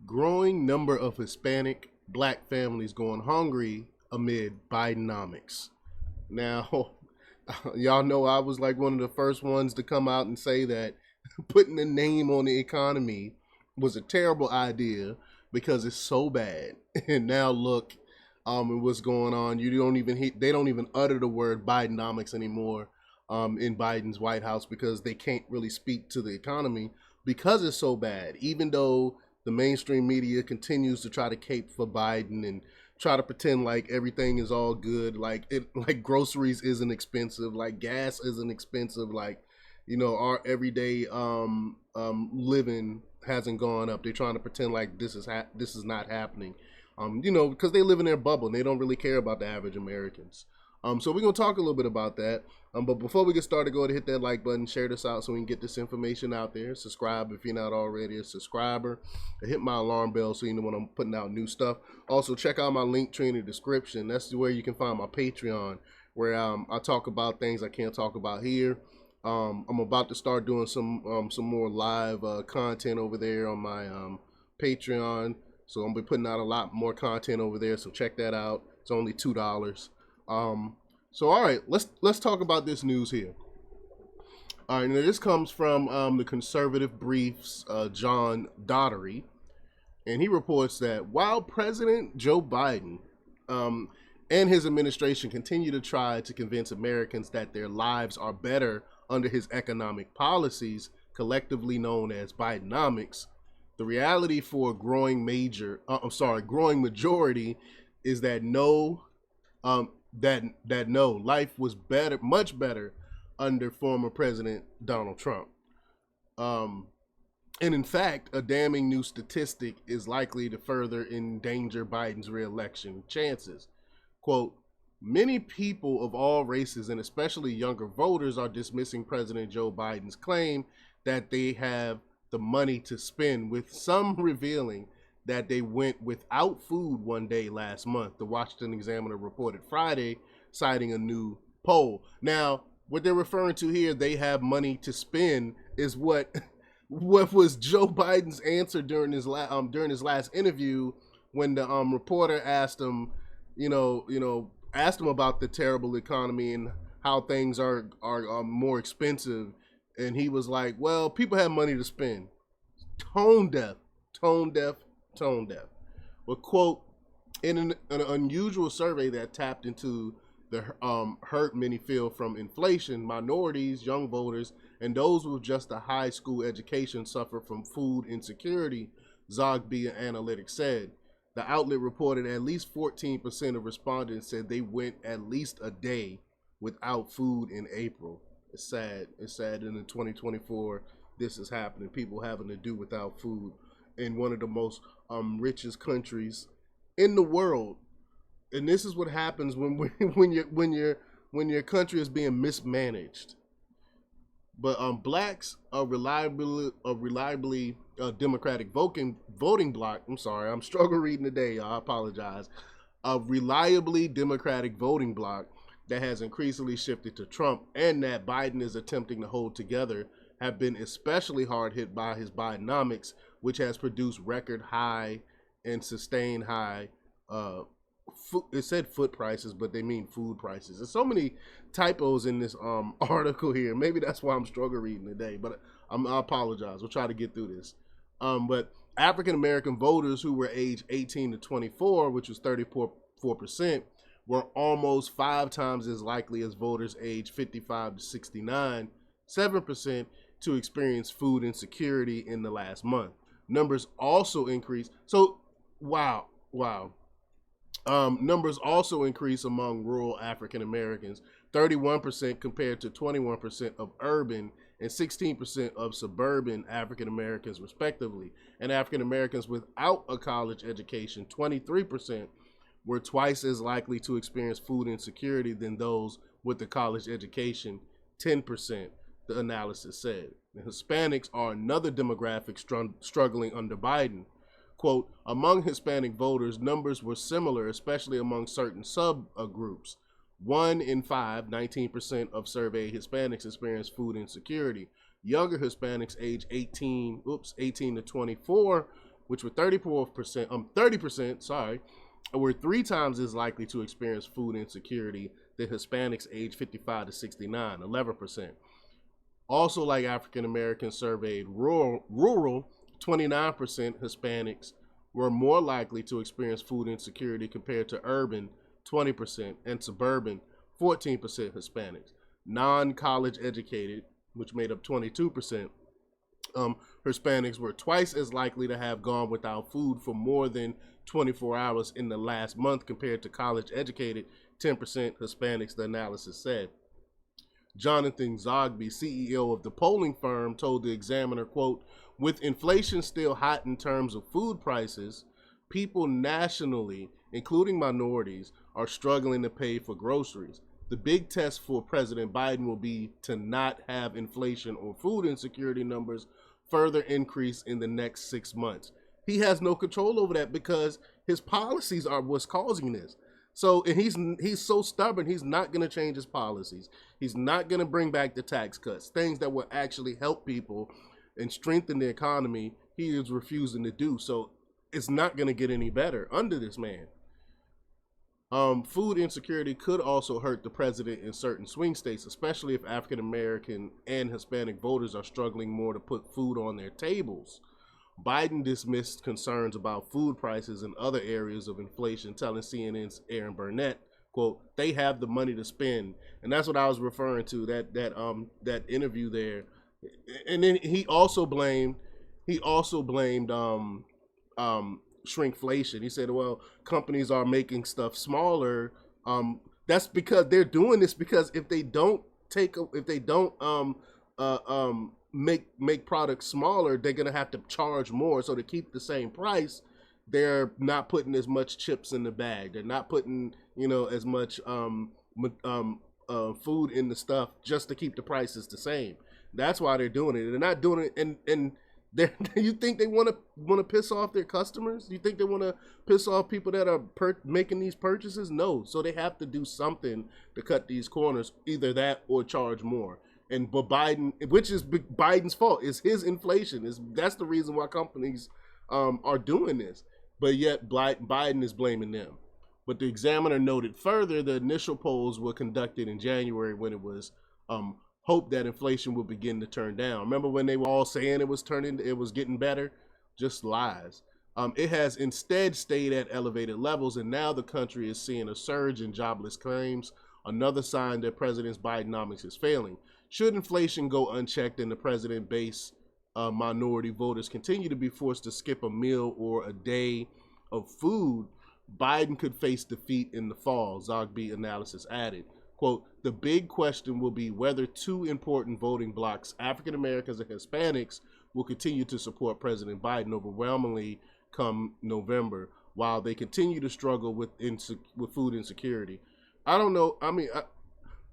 Growing number of Hispanic black families going hungry amid Bidenomics. Now, y'all know I was like one of the first ones to come out and say that putting a name on the economy was a terrible idea because it's so bad. And now look, and what's going on. They don't even utter the word Bidenomics anymore in Biden's White House because they can't really speak to the economy because it's so bad. Even though the mainstream media continues to try to cape for Biden and try to pretend like everything is all good, like groceries isn't expensive, like gas isn't expensive, like our everyday living hasn't gone up. They're trying to pretend like this is not happening, because they live in their bubble and they don't really care about the average Americans. So we're gonna talk a little bit about that. But before we get started, go ahead and hit that like button, share this out so we can get this information out there. Subscribe if you're not already a subscriber. And hit my alarm bell so you know when I'm putting out new stuff. Also, check out my link tree in the description. That's where you can find my Patreon, where I talk about things I can't talk about here. I'm about to start doing some more live content over there on my Patreon. So I'm gonna be putting out a lot more content over there. So check that out. It's only $2. So all right, let's talk about this news here. All right, now this comes from the Conservative Brief's John Daugherty, and he reports that while President Joe Biden and his administration continue to try to convince Americans that their lives are better under his economic policies, collectively known as Bidenomics, the reality for a growing majority is that life was better, much better under former President Donald Trump. And in fact, a damning new statistic is likely to further endanger Biden's re-election chances. Quote, many people of all races and especially younger voters are dismissing President Joe Biden's claim that they have the money to spend, with some revealing that they went without food one day last month. The Washington Examiner reported Friday, citing a new poll. Now, what they're referring to here, they have money to spend, is what was Joe Biden's answer during his last interview when the reporter asked him, asked him about the terrible economy and how things are more expensive, and he was like, "Well, people have money to spend." Tone deaf. Well, quote, in an unusual survey that tapped into the hurt many feel from inflation, minorities, young voters, and those with just a high school education suffer from food insecurity, Zogby Analytics said. The outlet reported at least 14% of respondents said they went at least a day without food in April. It's sad. It's sad in 2024 this is happening. People having to do without food in one of the most richest countries in the world. And this is what happens when your country is being mismanaged. But blacks are reliably Democratic voting bloc. I'm sorry, I'm struggling reading today, y'all. I apologize. A reliably Democratic voting bloc that has increasingly shifted to Trump and that Biden is attempting to hold together have been especially hard hit by his Bidenomics, which has produced record high and sustained high it said foot prices, but they mean food prices. There's so many typos in this article here. Maybe that's why I'm struggling reading today, but I apologize. We'll try to get through this. But African American voters who were aged 18 to 24, which was 34%, were almost 5 times as likely as voters aged 55 to 69, 7%, to experience food insecurity in the last month. Numbers also increased. So, wow. Numbers also increase among rural African Americans, 31% compared to 21% of urban and 16% of suburban African Americans, respectively. And African Americans without a college education, 23%, were twice as likely to experience food insecurity than those with a college education, 10%, the analysis said. The Hispanics are another demographic struggling under Biden. Quote, among Hispanic voters, numbers were similar, especially among certain subgroups. 1 in 5, 19% of surveyed Hispanics experienced food insecurity. Younger Hispanics aged 18 to 24 which were 30%, sorry, were 3 times as likely to experience food insecurity than Hispanics aged 55 to 69, 11%. Also, like African Americans surveyed rural, 29% Hispanics were more likely to experience food insecurity compared to urban, 20%, and suburban, 14% Hispanics. Non-college educated, which made up 22%, Hispanics were twice as likely to have gone without food for more than 24 hours in the last month compared to college educated, 10% Hispanics, the analysis said. Jonathan Zogby, CEO of the polling firm, told the Examiner, quote, with inflation still hot in terms of food prices, people nationally, including minorities, are struggling to pay for groceries. The big test for President Biden will be to not have inflation or food insecurity numbers further increase in the next 6 months. He has no control over that because his policies are what's causing this. So, and he's so stubborn, he's not going to change his policies. He's not going to bring back the tax cuts, things that will actually help people and strengthen the economy. He is refusing to do. So it's not going to get any better under this man. Food insecurity could also hurt the president in certain swing states, especially if African American and Hispanic voters are struggling more to put food on their tables. Biden dismissed concerns about food prices and other areas of inflation, telling CNN's Aaron Burnett, quote, they have the money to spend. And that's what I was referring to, that interview there. And then he also blamed shrinkflation. He said, well, companies are making stuff smaller. That's because they're doing this because if they don't make products smaller, they're gonna have to charge more. So to keep the same price, they're not putting as much chips in the bag. They're not putting as much food in the stuff just to keep the prices the same. That's why they're doing it. They're not doing it, and you think they want to piss off their customers? You think they want to piss off people that are making these purchases? No. So they have to do something to cut these corners, either that or charge more. But Biden, which is Biden's fault, is his inflation. That's the reason why companies are doing this. But yet Biden is blaming them. But the Examiner noted further, the initial polls were conducted in January when it was hoped that inflation would begin to turn down. Remember when they were all saying it was getting better? Just lies. It has instead stayed at elevated levels, and now the country is seeing a surge in jobless claims, another sign that President Bidenomics is failing. Should inflation go unchecked and the president-based minority voters continue to be forced to skip a meal or a day of food, Biden could face defeat in the fall, Zogby analysis added. Quote, the big question will be whether two important voting blocs, African Americans and Hispanics, will continue to support President Biden overwhelmingly come November, while they continue to struggle with food insecurity. I don't know. I mean,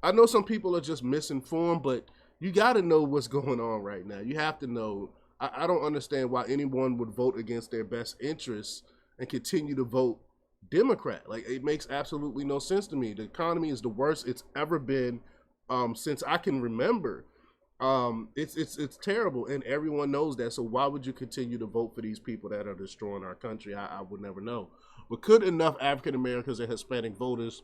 I know some people are just misinformed, but you got to know what's going on right now. You have to know. I don't understand why anyone would vote against their best interests and continue to vote Democrat. Like, it makes absolutely no sense to me. The economy is the worst it's ever been since I can remember. It's terrible, and everyone knows that. So why would you continue to vote for these people that are destroying our country? I would never know. But could enough African Americans and Hispanic voters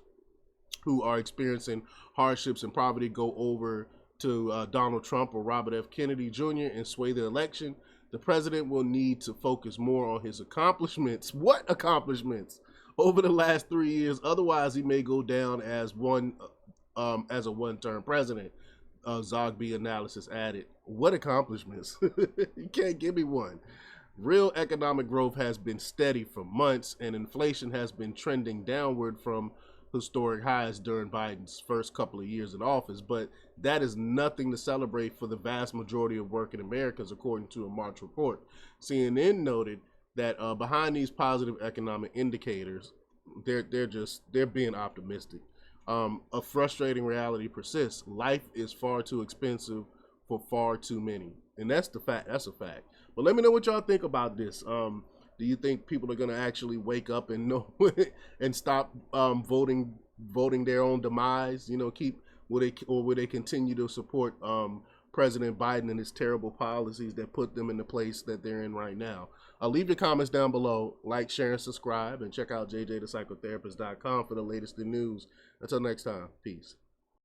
who are experiencing hardships and poverty go over to Donald Trump or Robert F. Kennedy Jr. and sway the election? The president will need to focus more on his accomplishments. What accomplishments? Over the last 3 years. Otherwise, he may go down as a one-term president. Zogby analysis added. What accomplishments? You can't give me one. Real economic growth has been steady for months, and inflation has been trending downward from historic highs during Biden's first couple of years in office. But that is nothing to celebrate for the vast majority of working Americans, according to a March report. CNN noted that behind these positive economic indicators, they're being optimistic. A frustrating reality persists. Life is far too expensive for far too many, and that's the fact. That's a fact. But let me know what y'all think about this. Do you think people are going to actually wake up and know and stop voting their own demise? Will they continue to support President Biden and his terrible policies that put them in the place that they're in right now. Leave your comments down below, like, share, and subscribe, and check out jjthepsychotherapist.com for the latest in news. Until next time, peace.